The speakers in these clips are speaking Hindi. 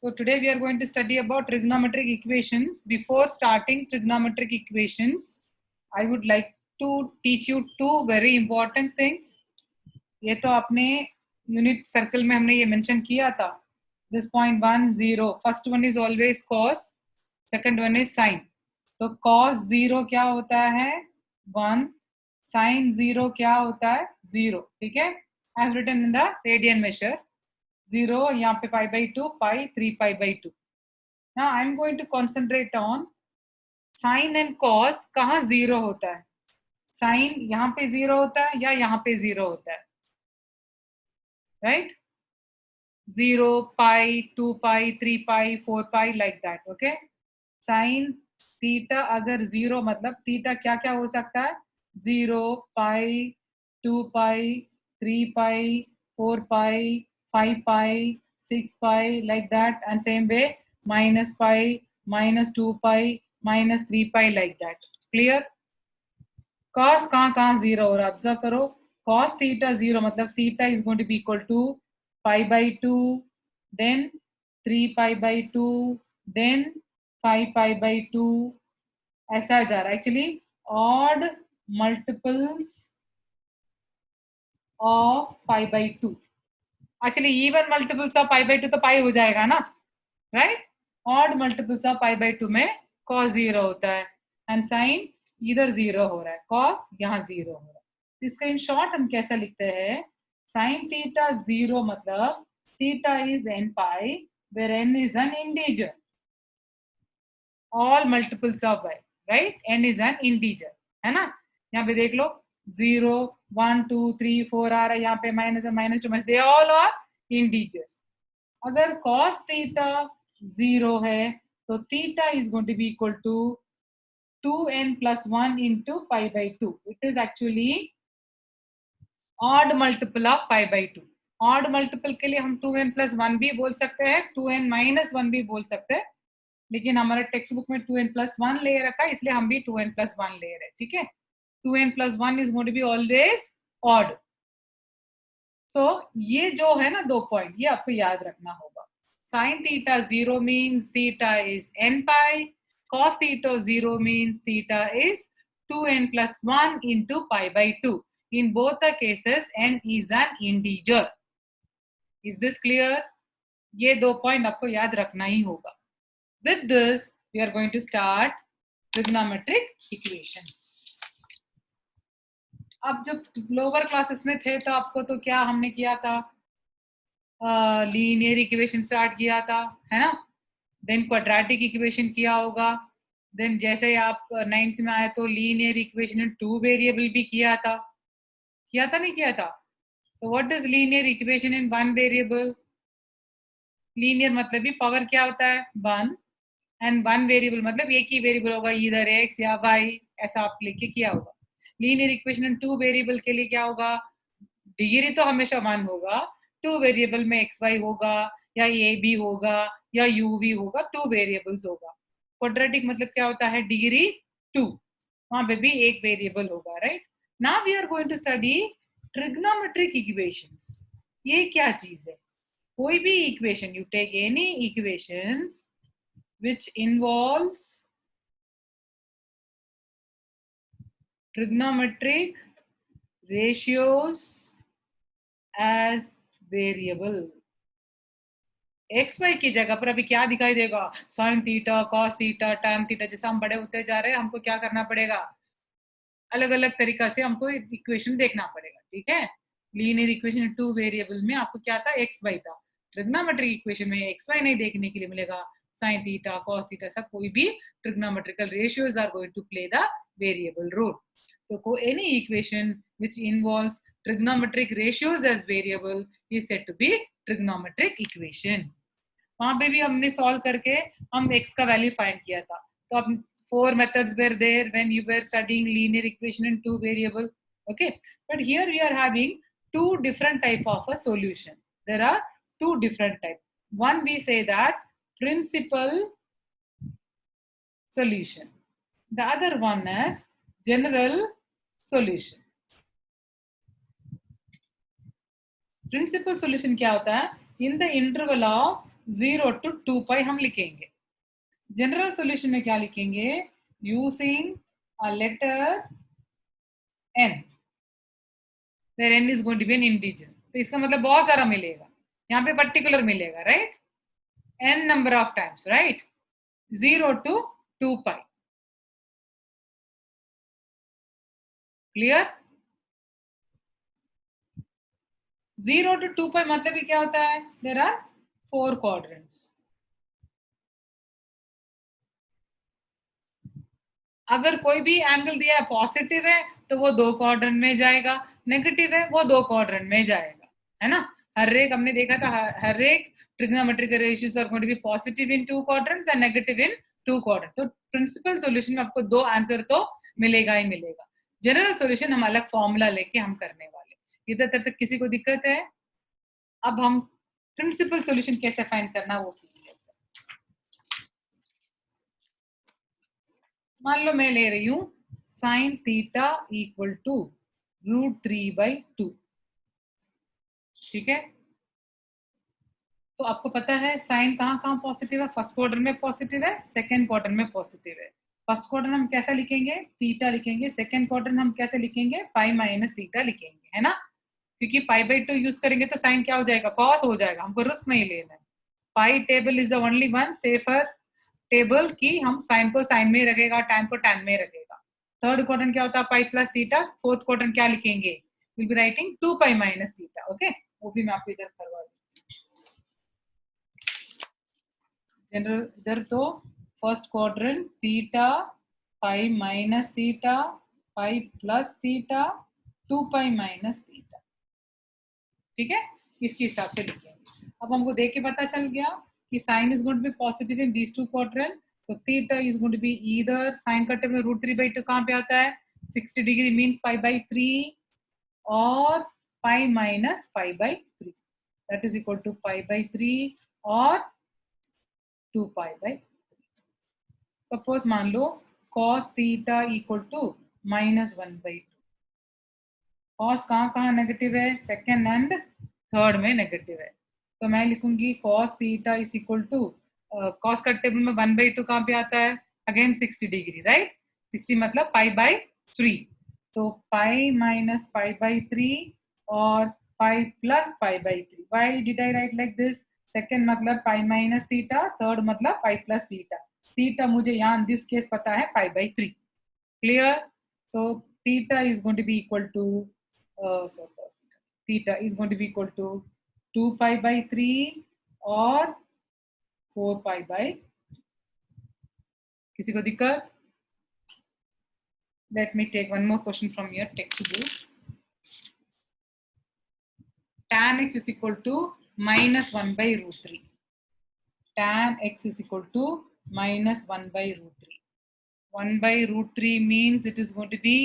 So today we are going to study about trigonometric equations. Before starting trigonometric equations, I would like to teach you two very important things. ये तो आपने यूनिट सर्कल में हमने ये मेंशन किया था. This point 1 0. First one is always cos. Second one is sin. तो cos 0 क्या होता है? 1. Sin 0 क्या होता है? 0. ठीक है? I have written in the radian measure. 0 यहाँ पे pi by 2, pi 3 pi by 2. Now I am going to concentrate on sin and cos. कहाँ 0 होता है? Sin यहाँ पे 0 होता है या यहाँ पे 0 होता है? Right? 0, pi, 2 pi, 3 pi, 4 pi like that. Okay? Sin theta अगर 0 मतलब theta क्या क्या हो सकता है? 0, pi, 2 pi, 3 pi, 4 pi, 5 pi, 6 pi like that, and same way minus pi, minus 2 pi, minus 3 pi like that. Clear? Cos कहाँ 0 हो रहा है? ऑब्जर्व करो. Cos theta 0 मतलब theta is going to be equal to pi by 2, then 3 pi by 2, then 5 pi by 2. ऐसा जा रहा है. Actually odd multiples of pi by 2. Actually even multiples of pi by 2 तो pi हो जाएगा ना, right? Odd multiples of pi by 2 में cos 0 होता है and sin इधर 0 हो रहा है, cos यहाँ 0 हो रहा है. इसका इन शॉर्ट हम कैसा लिखते हैं? sin theta 0 मतलब theta is n pi where n is an integer. All multiples of y, right? n is an integer, है ना? यहाँ पे देख लो 0, 1, 2, 3, 4 आ रहा है, यहाँ पे माइनस है, minus two minus, they all are integers. अगर cos theta 0 है तो theta is going to be equal to 2n plus 1 into pi by 2. It is actually odd multiple of pi by 2. Odd multiple के लिए हम 2n plus 1 भी बोल सकते हैं, 2n minus 1 भी बोल सकते हैं, लेकिन हमारे टेक्स्ट बुक में 2n plus 1 ले रखा है, इसलिए हम भी 2n plus 1 ले रहे हैं. ठीक है? 2n plus 1 is going to be always odd. So ये जो है ना दो पॉइंट, ये आपको याद रखना होगा. Sin theta 0 means theta is n pi. Cos theta 0 means theta is 2n plus 1 into pi by 2. In both the cases, n is an integer. Is this clear? ये दो पॉइंट आपको याद रखना ही होगा. With this, we are going to start trigonometric equations. अब जब लोअर क्लासेस में थे तो आपको तो क्या हमने किया था? लीनियर इक्वेशन स्टार्ट किया था, है ना? देन क्वाड्रेटिक इक्वेशन किया होगा. देन जैसे आप 9th में आए तो लीनियर इक्वेशन इन 2 वेरिएबल भी किया था नहीं किया था? So what is linear equation in 1 variable? Linear मतलब भी पावर क्या होता है? 1, एंड 1 वेरिएबल मतलब एक ही वेरिएबल होगा, इधर x या y, ऐसा आप लिख के किया होगा. लीनियर इक्वेशन इन 2 वेरिएबल के लिए क्या होगा? डिग्री तो हमेशा 1 होगा, 2 वेरिएबल में एक्स वाई होगा या ए बी होगा या यू वी होगा, 2 वेरिएबल्स होगा. क्वाड्रेटिक मतलब क्या होता है? डिग्री 2, वहां पे भी एक वेरिएबल होगा. Right? Now we are going to study trigonometric equations. ये क्या चीज है? कोई भी equation, you take any equations which involves trigonometric ratios as variable. X Y की जगह पर अभी क्या दिखाई देगा? Sine theta, cos theta, tan theta. जैसे हम बड़े होते जा रहे हैं हमको क्या करना पड़ेगा? अलग अलग तरीका से हमको इक्वेशन देखना पड़ेगा. ठीक है? लीनियर इक्वेशन 2 वेरिएबल में आपको क्या था? एक्स वाई था. ट्रिग्नोमेट्रिक इक्वेशन में एक्स वाई नहीं देखने के लिए मिलेगा. sin theta, cos theta, सब कोई भी trigonometrical ratios are going to play the variable role. So any equation which involves trigonometric ratios as variable is said to be trigonometric equation. वहां पे भी हमने सॉल्व करके हम x का वैल्यू फाइंड किया था. तो अब 4 methods were there when you were studying linear equation in 2 variable. Okay, but here we are having 2 different type of a solution. There are 2 different type. One we say that principal solution. The other one is general solution. Principal solution क्या होता है? In the interval of 0 to 2 pi हम लिखेंगे. जनरल सॉल्यूशन में क्या लिखेंगे? Using a letter n, where n is going to be an integer. तो इसका मतलब बहुत सारा मिलेगा, यहाँ पे पर्टिकुलर मिलेगा, right? n number of times, right? 0 to 2 pi. Clear? 0 to 2 pi मतलब ही क्या होता है? There are 4 quadrants. अगर कोई भी एंगल दिया है पॉजिटिव है तो वो 2 क्वाड्रेंट में जाएगा, नेगेटिव है वो 2 क्वाड्रेंट में जाएगा, है ना? हर एक हमने देखा था, हर एक trigonometric ratios are going to be positive in 2 quadrants and negative in 2 quadrant. तो प्रिंसिपल सॉल्यूशन में आपको 2 आंसर तो मिलेगा ही मिलेगा. जनरल सॉल्यूशन हम अलग फॉर्मूला लेके हम करने वाले. इधर तक किसी को दिक्कत है? अब हम प्रिंसिपल सॉल्यूशन कैसे फाइंड करना वो सीख लेते हैं. मान लो मैं ले रही हूं साइन थीटा इक्वल टू √3/2. ठीक है, तो आपको पता है साइन कहाँ कहाँ पॉजिटिव है? फर्स्ट क्वाड्रेंट में पॉजिटिव है, सेकंड क्वाड्रेंट में पॉजिटिव है. फर्स्ट क्वाड्रेंट हम कैसा लिखेंगे? थीटा लिखेंगे. सेकंड क्वाड्रेंट हम कैसे लिखेंगे? पाई माइनस थीटा लिखेंगे, है ना? क्योंकि π/2 यूज करेंगे तो साइन क्या हो जाएगा? कॉस हो जाएगा. हमको रिस्क नहीं लेना है. Pi table is the only one safer table की हम साइन को साइन में रखेगा, टैन को टैन में रखेगा. थर्ड क्वाड्रेंट क्या होता है? Pi plus theta. Fourth quadrant क्या लिखेंगे? Will be writing 2 pi minus theta. Okay, वो भी मैं आपको इधर करवा दूं. जनरल इधर तो first quadrant theta pi minus theta pi plus theta 2 pi minus theta. ठीक है, इसके हिसाब से लिखेंगे. अब हमको देख के पता चल गया कि sine is going to be positive in these 2 quadrant. तो theta is going to be either sine का टर्म में √3/2 कहाँ पे आता है? 60 डिग्री मींस π/3 और pi minus π/3. That is equal to π/3 और 2 π/3. सपोज मान लो cos theta equal to -1/2. cos कहाँ कहाँ नेगेटिव है? सेकेंड एंड थर्ड में नेगेटिव है. तो मैं लिखूंगी cos theta is equal to cos का टेबल में 1/2 कहाँ पे आता है? Again 60 degree, right? 60 मतलब π/3. तो पाई माइनस π/3 और pi plus π/3. Why did I write like this? Second मतलब पाई माइनस थीटा, थर्ड मतलब पाई प्लस थीटा. थीटा मुझे यहाँ दिस केस पता है π/3. क्लियर? तो theta is going to be equal to theta is going to be equal to 2 π/3 और 4 π/. किसी को दिक्कत? Let me take one more question from your textbook. Tan x is equal to -1/√3. Tan x is equal to -1/√3. 1/√3 means it is going to be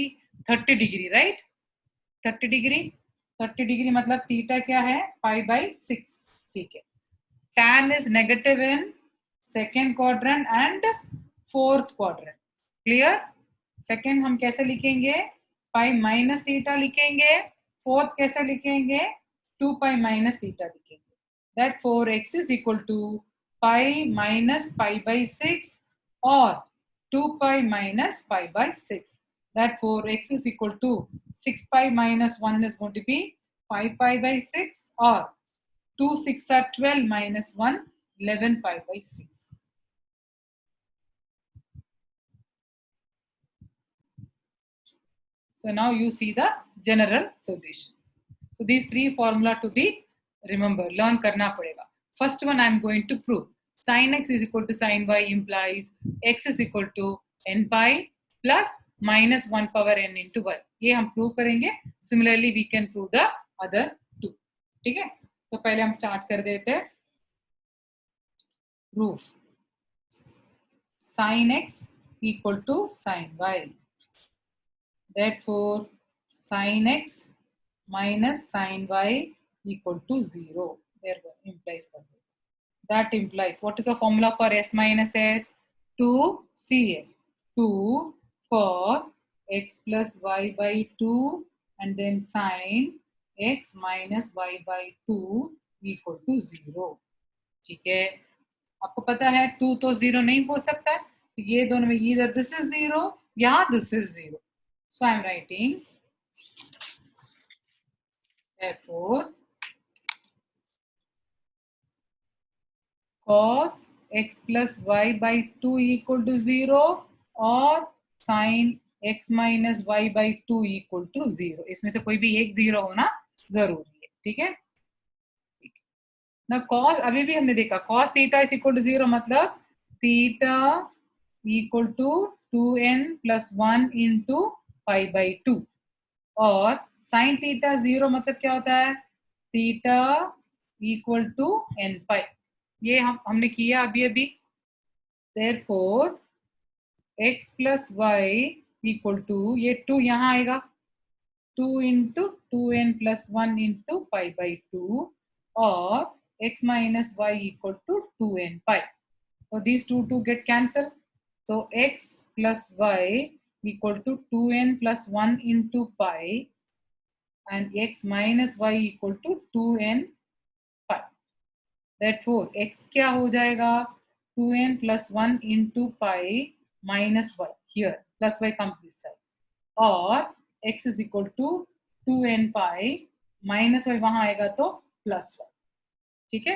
30 degree, right? 30 degree. 30 degree मतलब थीटा क्या है? π/6. ठीक है. tan is negative in second quadrant and fourth quadrant. Clear? Second हम कैसे लिखेंगे? पाई माइनस थीटा लिखेंगे. फोर्थ कैसे लिखेंगे? 2 पाई माइनस थीटा लिखेंगे. That 4x is equal to pi minus π/6 और 2 pi minus π/6. That 4x is equal to 6 pi minus 1 is going to be 5 pi/6 or 2 6 are 12 minus 1 11 pi/6. So now you see the general solution. So these three formula to be remember, learn करना पड़ेगा. First one I am going to prove. Sin x is equal to sin y implies x is equal to n pi plus -1 power n into y. ये हम प्रूव करेंगे. Similarly we can prove the other two. ठीक है, तो पहले हम स्टार्ट कर देते हैं. Proof. Sin x equal to sin y. Therefore sin x minus sin y equal to 0. There implies that implies what is the formula for s minus s? 2cs. 2 cos x plus y by 2 and then sin x minus y by 2 equal to 0. ठीक है, आपको पता है 2 तो 0 नहीं हो सकता है, तो ये दोनों में either this is 0 या this is 0. So I am writing therefore cos x plus y by 2 equal to 0 और sin x minus y by 2 equal to 0. इसमें से कोई भी एक 0 होना जरूरी है. ठीक है, ना cos अभी भी हमने देखा cos theta is equal to 0 मतलब theta equal to 2n plus 1 into pi by 2 और sin थीटा 0 मतलब क्या होता है theta equal to n pi. ये हमने किया अभी अभी. therefore x plus y equal to ये 2 यहाँ आएगा 2 इंटू 2n plus 1 into pi by 2 और x minus y equal to 2n pi. So these two get cancelled. So x plus y equal to 2n plus 1 into pi and x minus y equal to 2n pi. Therefore x क्या हो जाएगा 2n plus 1 into pi minus y. Here plus y comes this side. और x is equal to 2n pi minus y वहां आएगा तो plus y. ठीक है,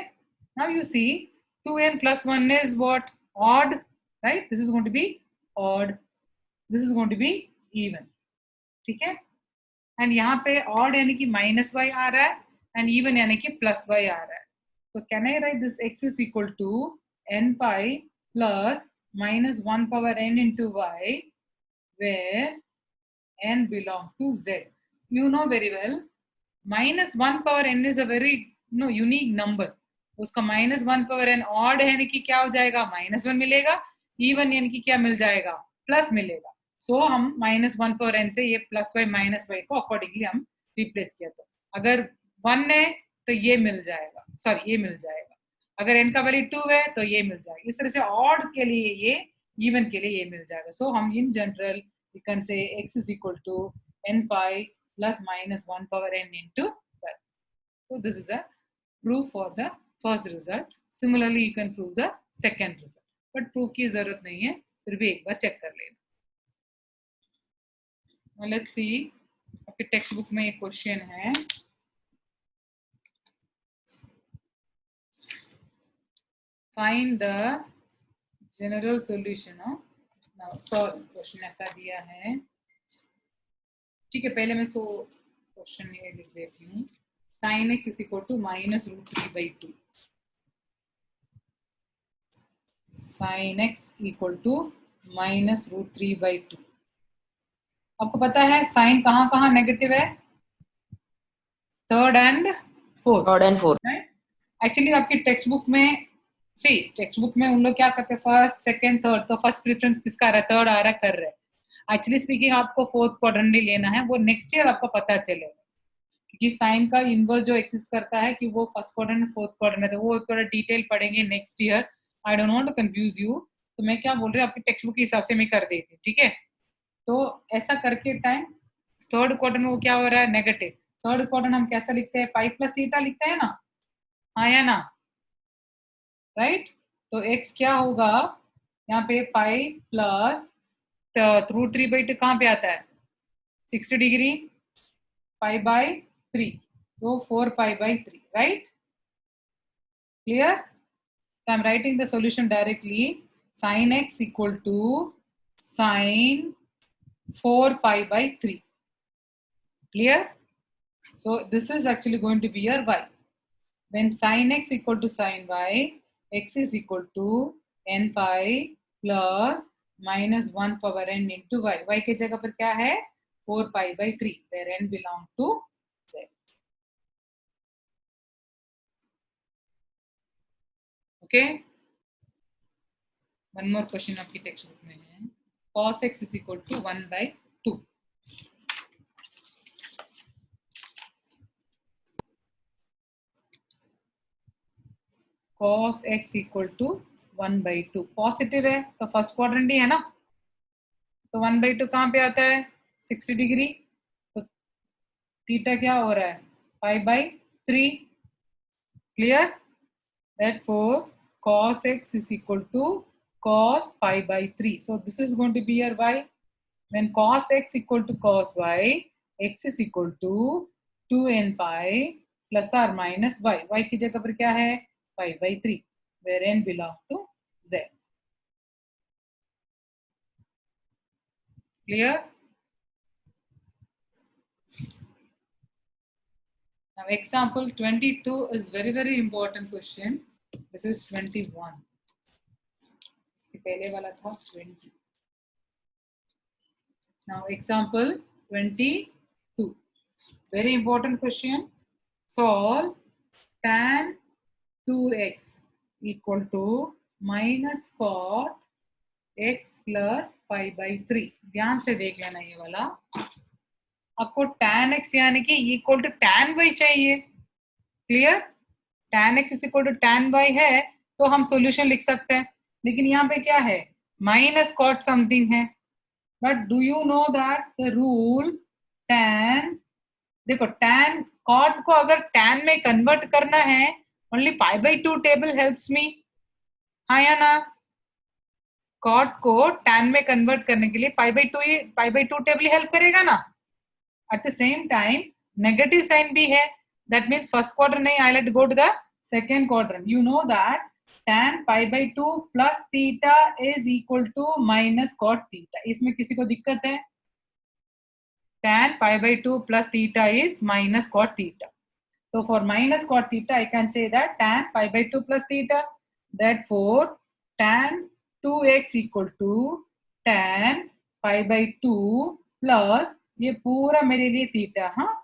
now you see 2n plus 1 is what odd, right? This is going to be odd, this is going to be even. ठीक है, and यहाँ पे odd यानी कि minus y आ रहा है and even यानी कि plus y आ रहा है. So can I write this x is equal to n pi plus minus 1 power n into y where n belong to z. You know very well minus 1 power n is a very unique number. उसका माइनस 1 पावर एन ऑड है यानी कि क्या हो जाएगा -1 मिलेगा, इवन यानी कि क्या मिल जाएगा प्लस मिलेगा. सो हम -1 पावर एन से ये प्लस वाई माइनस वाई को अकॉर्डिंगली हम रिप्लेस किया. तो अगर 1 है तो ये मिल जाएगा, सॉरी ये मिल जाएगा. अगर एन का वैल्यू 2 है तो ये मिल जाएगा. इस तरह से ऑड के लिए ये, इवन के लिए ये मिल जाएगा. सो हम in general we can say x is equal to n pi plus -1 power n into y. So this is a proof for the first result. Similarly you can prove the second result, but proof की जरूरत नहीं है, फिर भी एक बार चेक कर लेना. Now let's see, आपके टेक्स्ट बुक में एक क्वेश्चन है. Find the general solution. Now solve question ऐसा दिया है. ठीक है, पहले मैं क्वेश्चन ये लिख देती हूँ. sin x is equal to -√3/2. sin x equal to -√3/2. आपको पता है साइन कहाँ कहाँ नेगेटिव है, थर्ड एंड फोर्थ. एक्चुअली आपकी टेक्स्ट बुक में टेक्स्ट बुक में उन लोग क्या करते हैं फर्स्ट सेकंड थर्ड, तो फर्स्ट प्रेफरेंस किसका आ रहा है, थर्ड आ रहा है, कर रहे हैं. एक्चुअली स्पीकिंग आपको फोर्थ क्वाड्रेंट लेना है, वो नेक्स्ट ईयर आपको पता चलेगा क्योंकि साइन का इनवर्स जो एग्जिस्ट करता है कि वो फर्स्ट क्वाड्रेंट फोर्थ क्वाड्रेंट में, तो वो थोड़ा डिटेल पढ़ेंगे next year. I don't want to confuse you, तो मैं क्या बोल रही हूँ आपकी टेक्स्ट बुक के हिसाब से मैं कर देती हूँ. ठीक है, तो ऐसा करके टाइम थर्ड क्वाड्रेंट में वो क्या हो रहा है नेगेटिव. थर्ड क्वाड्रेंट हम कैसा लिखते हैं, पाई प्लस थीटा लिखते हैं ना, हाँ या ना, राइट. तो x क्या होगा यहाँ पे पाई प्लस √3/2 कहाँ पे आता है 60 डिग्री पाई बाय 3, तो 4 pi by 3, right. Clear. So I'm writing the solution directly. Sin x equal to sin 4 pi by 3. Clear? So this is actually going to be your y. When sin x equal to sin y, x is equal to n pi plus -1 power n into y. y के जगह पर क्या है 4 pi by 3, where n belong to z. Okay. One more question आपकी टेक्स्ट बुक में है. cos x is equal to 1/2. cos x equal to 1/2. Positive है तो फर्स्ट क्वाड्रेंट ही है ना, तो 1/2 कहाँ पे आता है 60 डिग्री, तो थीटा क्या हो रहा है pi by 3. Clear. Therefore, cos x is equal to cos pi by 3. So this is going to be your y. When cos x equal to cos y, x is equal to 2n pi plus or minus y. Y की जगह पर क्या है? pi by 3, where n belong to z. Clear? Now example 22 is very important question. This is 21. इसके पहले वाला था 20. Now example 22. Very important question. Solve tan 2x equal to minus cot x plus pi by 3. ध्यान से देख लेना ये वाला. आपको tan x यानी कि equal to tan y चाहिए. Clear? tan x is equal to tan y है तो हम सॉल्यूशन लिख सकते हैं. लेकिन यहाँ पे क्या है? माइनस कॉट समथिंग है. But do you know that the rule tan, देखो tan कॉट को अगर tan में कन्वर्ट करना है, only pi by 2 table helps me. हाँ या ना? कॉट को tan में कन्वर्ट करने के लिए पाई बाई 2 टेबल हेल्प करेगा ना. At the same time negative sine भी है. दैट मीन्स फर्स्ट क्वाड्रेंट नहीं, I let go to the second quadrant. You know that tan pi by 2 plus theta is equal to minus cot theta. इसमें किसी को दिक्कत है? Tan pi by 2 plus theta is minus cot theta. So for minus cot theta, I can say that tan pi by 2 plus theta. Therefore, tan 2x equal to tan pi by 2 plus ये पूरा मेरे लिए theta, हाँ,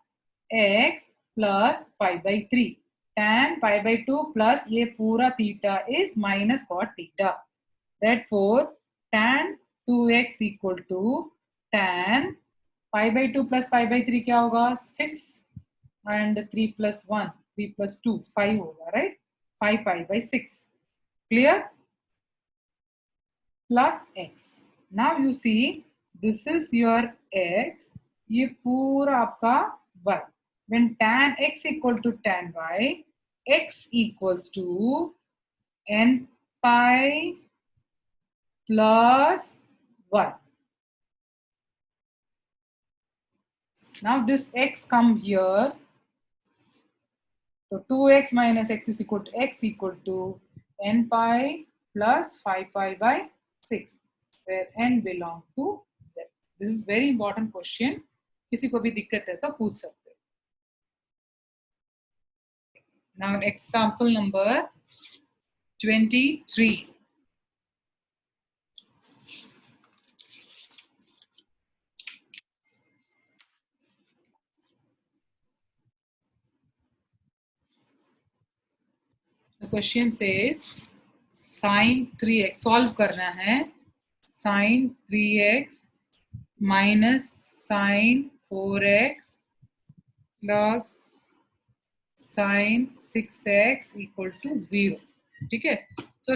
x plus pi by 3. Tan pi by 2 plus ये पूरा theta is minus cot theta. Therefore, tan 2x equal to tan pi by 2 plus pi by 3 क्या होगा? 6 and 3 plus 1, 3 plus 2, 5 होगा, right? 5 pi by 6. Clear? Plus x. Now you see, this is your x. ये पूरा आपका y. When tan x equal to tan y, x equals to n pi plus y. Now this x come here. So 2x minus x is equal to n pi plus 5 pi by 6, where n belong to z. This is very important question. किसी को भी दिक्कत है तो पूछ सकते हैं. Now example number 23. The question says sin 3x solve करना है. Sin 3x minus sin 4x plus sin 6x equal to 0. ठीक है. तो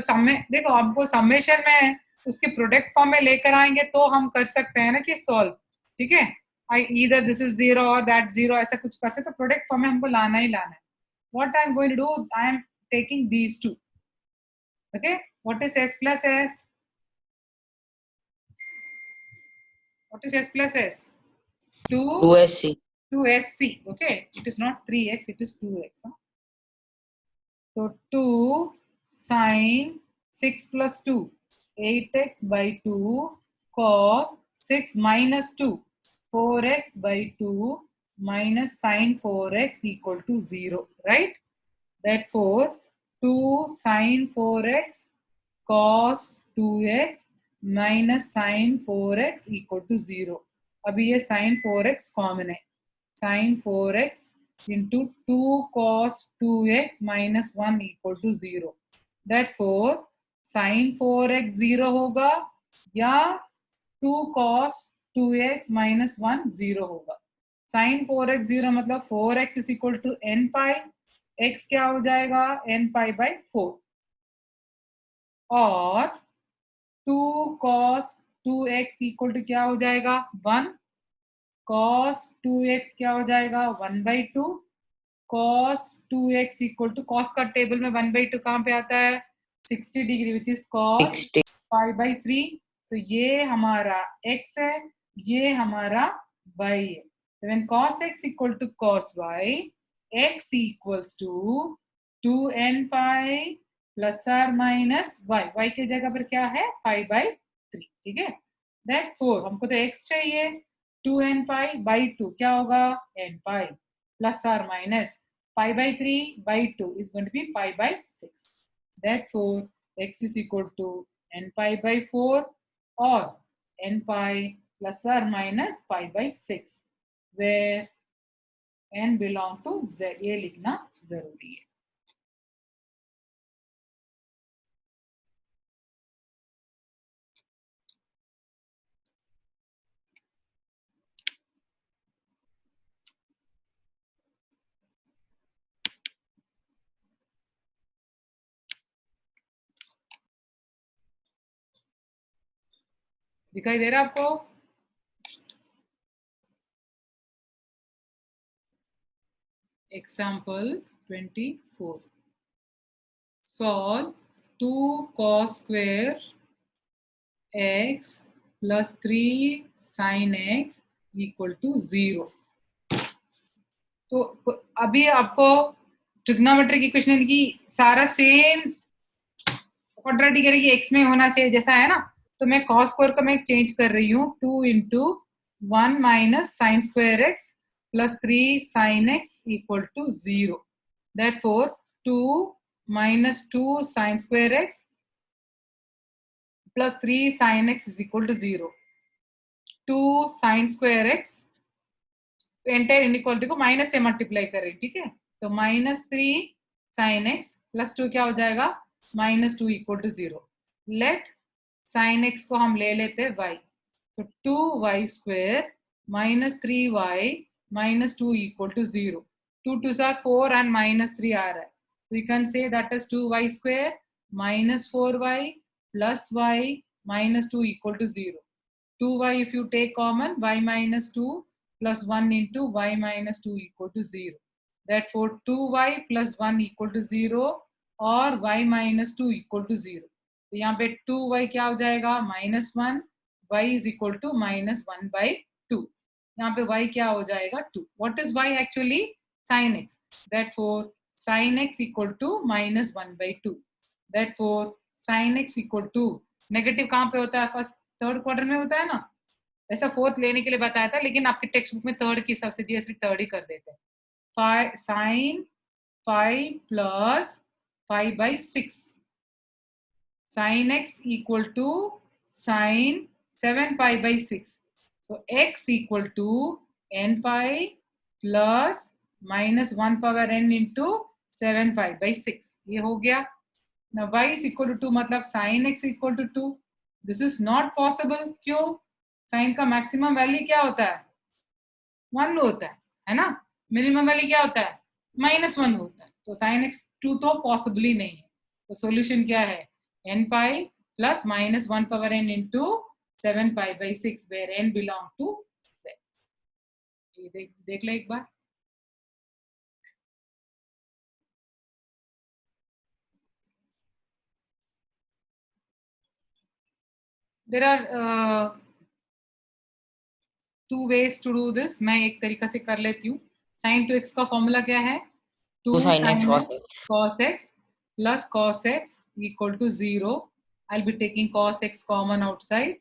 देखो आपको समेशन में उसके प्रोडक्ट फॉर्म में लेकर आएंगे तो हम कर सकते हैं ना कि सॉल्व. ठीक है. either this is 0 or that 0 ऐसा कुछ कर सकते. तो प्रोडक्ट फॉर्म में हमको लाना ही लाना है. What I am going to do, I am taking these two. Okay. What is s plus s? What is s plus s? 2sc. 2sc. Okay. It is not 3x, it is 2x. Huh? So 2 sine 6 plus 2, 8x by 2 cos 6 minus 2, 4x by 2 minus sine 4x equal to 0, right? Therefore, 2 sine 4x cos 2x minus sine 4x equal to 0. अभी ये sine 4x कॉमन है. Sine 4x into 2 cos 2x minus 1 equal to 0. Therefore, sine 4x 0 होगा या 2 cos 2x minus 1 0 होगा. Sine 4x 0 मतलब 4x is equal to n pi. x क्या हो जाएगा? n pi by 4. और 2 cos 2x equal to क्या हो जाएगा? 1. cos 2x क्या हो जाएगा? 1 by 2. cos 2x equal to cos का टेबल में 1/2 कहाँ पे आता है 60 degree which is cos 60. pi/3. तो ये हमारा x है, ये हमारा y है. So when cos x equal to cos y, x equals to 2n pi plus or minus y. y की जगह पर क्या है pi/3. ठीक है. Therefore हमको तो x चाहिए 2n pi by 2 क्या होगा n pi plus or minus pi/3 by 2 is going to be pi/6. Therefore x is equal to n pi by 4 or n pi plus or minus pi/6 where n belong to z. ये लिखना जरूरी है. दिखाई दे रहा आपको? Example 24. Solve 2 cos square x plus 3 sin x equal to 0. तो अभी आपको ट्रिग्नोमेट्रिक इक्वेशन की सारा सेम क्वाड्रेटिक की x में होना चाहिए जैसा है ना. तो मैं cos स्क्वायर का मैं चेंज कर रही हूँ 2 into 1 minus sin square x plus 3 sin x equal to 0. Therefore 2 minus 2 sin square x plus 3 sin x is equal to 0. 2 sin square x entire inequality को माइनस से मल्टीप्लाई कर रही. ठीक है. तो -3 sin x plus 2 क्या हो जाएगा -2 equal to 0. Let sin x को हम ले लेते हैं y. तो 2y square -3y -2 equal to 0. 2 2s are 4 and -3 आ रहा है. तो you can say that is 2y square -4y plus y -2 equal to 0. 2y if you take common y -2 plus 1 into y minus 2 equal to 0. Therefore 2y plus 1 equal to 0 और y minus 2 equal to 0. तो यहाँ पे 2y क्या हो जाएगा -1, y is equal to -1/2. यहाँ पे y क्या हो जाएगा 2. What is y actually? sin x. Therefore sin x equal to -1/2. Therefore sin x equal to negative कहाँ पे होता है फर्स्ट थर्ड क्वार्टर में होता है ना. ऐसा फोर्थ लेने के लिए बताया था लेकिन आपके टेक्स्ट बुक में थर्ड की सब्सिडी सिर्फ थर्ड ही कर देते हैं. sin 5 plus 5/6 sin x equal to sin 7 pi/6. So x equal to n pi plus -1 power n into 7 pi/6. ये हो गया. Now y is equal to 2 मतलब sin x equal to 2. This is not possible. क्यों? साइन का मैक्सिमम वैल्यू क्या होता है 1 होता है ना. मिनिमम वैल्यू क्या होता है -1 होता है. तो sin x 2 तो पॉसिबली नहीं है. तो सॉल्यूशन क्या है n pi plus -1 power n into 7 pi/6 where n belong to z. ये देख ले एक बार. There are 2 ways to do this. मैं एक तरीका से कर लेती हूँ. sin 2x का फॉर्मूला क्या है 2 sin x cos x plus cos x equal to 0. I'll be taking cos x common outside.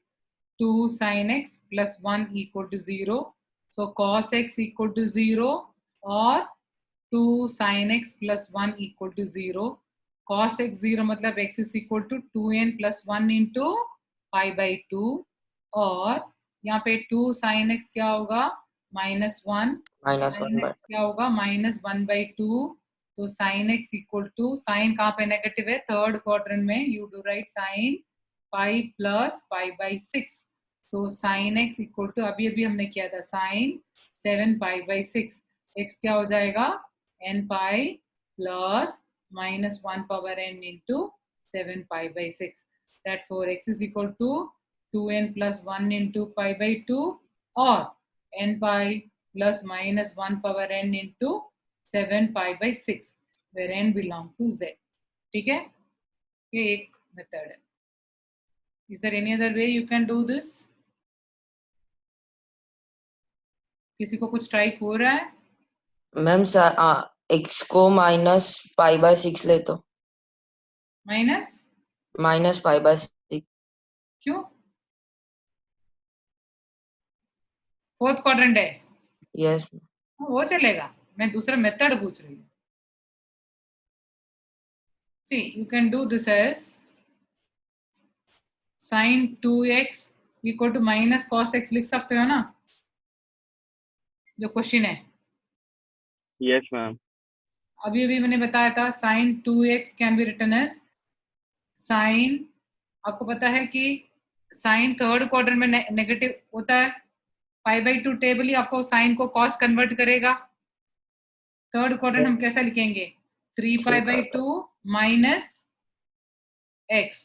2 sin x plus 1 equal to 0. So cos x equal to 0 or 2 sin x plus 1 equal to 0. Cos x 0 मतलब x is equal to 2n plus 1 into pi/2 और यहाँ पे 2 sin x क्या होगा -1 sin x क्या होगा -1/2. तो sin x equal to sine कहाँ पे नेगेटिव है थर्ड क्वाड्रेंट में. You do right sin pi plus pi/6. तो sin x इक्वल टू अभी हमने किया था sin 7 pi/6. x क्या हो जाएगा n pi plus -1 power n into 7 pi/6. Therefore x is equal to 2n plus 1 into pi/2 or n pi plus -1 power n into 7 pi by 6 where n belong to z. ठीक है, ये एक मेथड है. Is there any other way you can do this? किसी को कुछ ट्राई हो रहा है? मैम x को माइनस पाई बाय 6 ले तो. Minus pi by 6. क्यों? फोर्थ क्वाड्रेंट है. यस. वो चलेगा, मैं दूसरा मेथड पूछ रही हूँ. See, you can do this as sin 2x equal to minus cos x लिख सकते हो ना, जो क्वेश्चन है. Yes ma'am. अभी अभी मैंने बताया था sin 2x can be written as sin, आपको पता है कि sin थर्ड क्वार्टर में नेगेटिव होता है. पाई बाई 2 टेबल ही आपको साइन को कॉस कन्वर्ट करेगा. थर्ड क्वार्टर हम कैसा लिखेंगे? 3 पाई बाई 2 माइनस एक्स.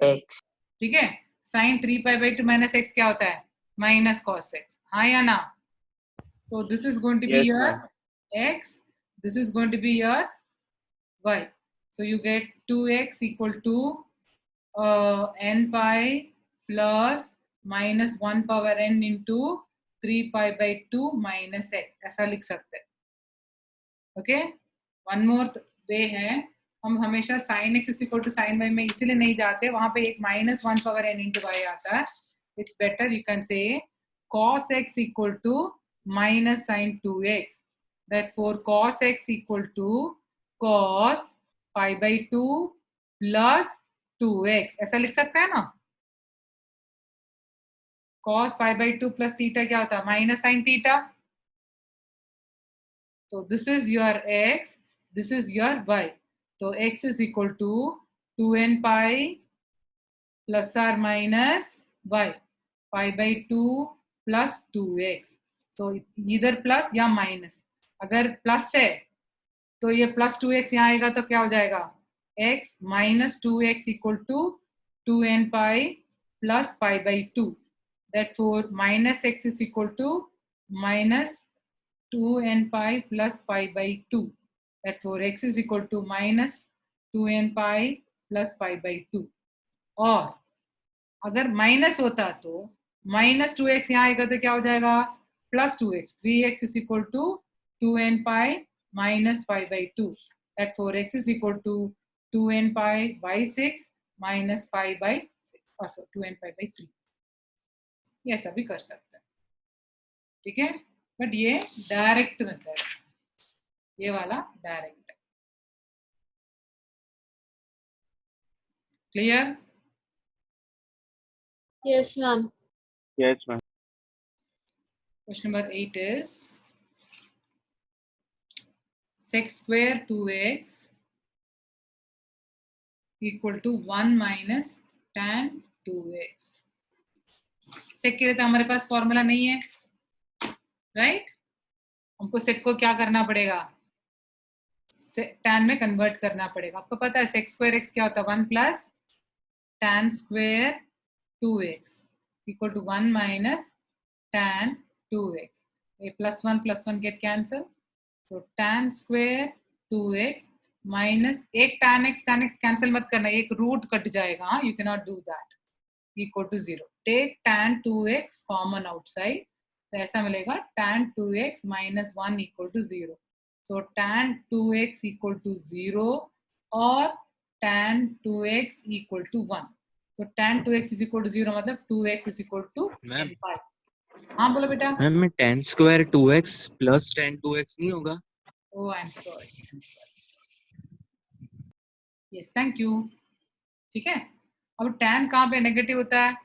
ठीक है, sine 3 pi by 2 minus X क्या होता है? Minus cos X. हाँ या ना? तो this is going to be your X, this is going to be your Y. So you get 2x equal to n pi plus minus 1 power n into 3 pi by 2 minus X, ऐसा लिख सकते हैं. ओके, वन मोर वे है, हम हमेशा sine X is equal to sine Y में इसीलिए नहीं जाते, वहां पे एक minus 1 power n into Y आता है. It's better you can say cos x equal to minus sine 2x. therefore cos x equal to cos pi by 2 plus 2x, ऐसा लिख सकते हैं ना. cos pi by 2 plus theta क्या होता है? Minus sine theta. तो this is your x, this is your y. तो x is equal to 2n pi plus or minus y, pi by 2 plus 2x. So इधर प्लस या माइनस. अगर प्लस है तो ये प्लस 2x यहाँ आएगा तो क्या हो जाएगा? x minus 2x equal to 2n pi plus pi by 2. therefore minus x is equal to minus 2n pi plus pi by 2. therefore x is equal to minus 2n pi plus pi by 2. और अगर माइनस होता तो माइनस 2x यहाँ आएगा तो क्या हो जाएगा? Plus 2x. 3x is equal to 2n pi minus pi by 2. therefore x is equal to 2n pi by 6 minus pi by 6. So 2n pi by 3. ये ऐसा भी कर सकते हैं. ठीक है, बट ये डायरेक्ट मेथड है, ये वाला डायरेक्ट है. Clear? Yes, ma'am. Yes ma'am. Question number 8 is sec square 2x equal to 1 minus tan 2x. सेक के लिए तो हमारे पास फॉर्मूला नहीं है, राइट? हमको सेक को क्या करना पड़ेगा? टैन में कन्वर्ट करना पड़ेगा. आपको पता है सेक स्क्वायर एक्स क्या होता है? 1 plus tan square 2x equal to 1 minus tan 2x. ये प्लस 1 गेट कैंसल. तो टैन स्क्वायर 2x माइनस एक टैन एक्स कैंसिल मत करना, एक रूट कट जाएगा. You can not do that. Equal to 0. Take tan 2x common outside, तो ऐसा मिलेगा tan 2x minus 1 equal to 0. So tan 2x equal to 0 और tan 2x इक्वल टू 1. तो tan 2x is equal to 0 मतलब 2x इज इक्वल टू 5. हाँ बोलो बेटा. Ma'am tan square 2x plus tan 2x नहीं होगा? Oh I am sorry. Yes thank you. ठीक है, अब tan कहाँ पे नेगेटिव होता है?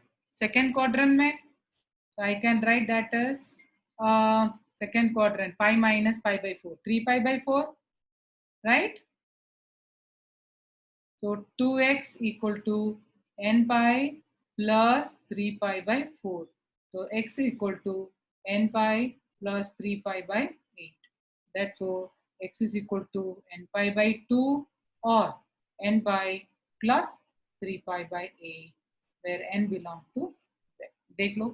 सेकेंड क्वाड्रेंट में. तो I can write that as second quadrant pi minus pi by 4, 3 pi by 4, right? So 2x equal to n pi plus 3 pi by 4. तो x equal to n pi plus 3 pi by 8. therefore x is equal to n pi by 2 और n pi plus 3 pi by 8 where n belong to z. देख लो